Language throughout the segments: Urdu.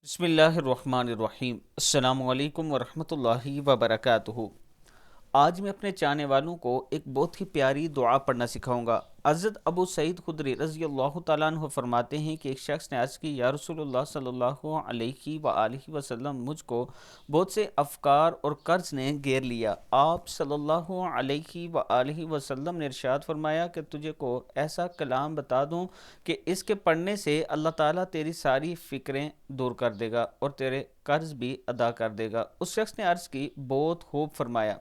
بسم اللہ الرحمن الرحیم۔ السلام علیکم ورحمۃ اللہ وبرکاتہ۔ آج میں اپنے چاہنے والوں کو ایک بہت ہی پیاری دعا پڑھنا سکھاؤں گا۔ حضرت ابو سعید خدری رضی اللہ تعالیٰ عنہ فرماتے ہیں کہ ایک شخص نے عرض کی، یا رسول اللہ صلی اللہ علیہ وآلہ وسلم، مجھ کو بہت سے افکار اور قرض نے گھیر لیا۔ آپ صلی اللہ علیہ وآلہ وسلم نے ارشاد فرمایا کہ تجھے کو ایسا کلام بتا دوں کہ اس کے پڑھنے سے اللہ تعالیٰ تیری ساری فکریں دور کر دے گا اور تیرے قرض بھی ادا کر دے گا۔ اس شخص نے عرض کی، بہت خوب فرمایا۔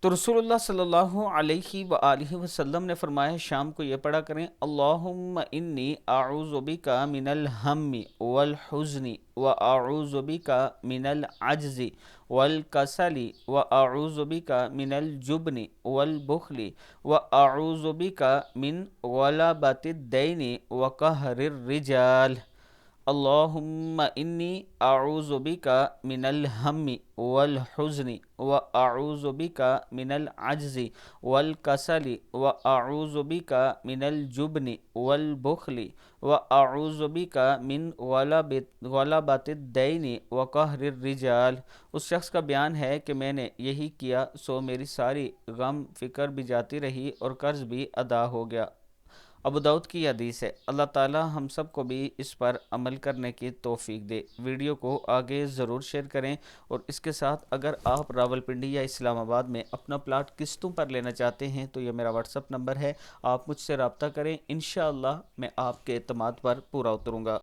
تو رسول اللہ صلی اللہ علیہ وآلہ وسلم نے فرمایا، شام کو یہ پڑھا کریں، اللہم انی اعوذ بک من الہم والحزن واعوذ بک من العجز والکسل واعوذ بک من الجبن والبخل واعوذ بک من غلبۃ الدین وقہر الرجال۔ اللہم انی اعوذ بک من الہم والحزن واعوذ بک من العجز والکسل واعوذ بک من الجبن والبخل واعوذ بک من غلبۃ الدین وقہر الرجال۔ اس شخص کا بیان ہے کہ میں نے یہی کیا سو میری ساری غم فکر بھی جاتی رہی اور قرض بھی ادا ہو گیا۔ ابو داؤد کی حدیث ہے۔ اللہ تعالی ہم سب کو بھی اس پر عمل کرنے کی توفیق دے۔ ویڈیو کو آگے ضرور شیئر کریں، اور اس کے ساتھ اگر آپ راولپنڈی یا اسلام آباد میں اپنا پلاٹ قسطوں پر لینا چاہتے ہیں تو یہ میرا واٹس اپ نمبر ہے، آپ مجھ سے رابطہ کریں، انشاءاللہ میں آپ کے اعتماد پر پورا اتروں گا۔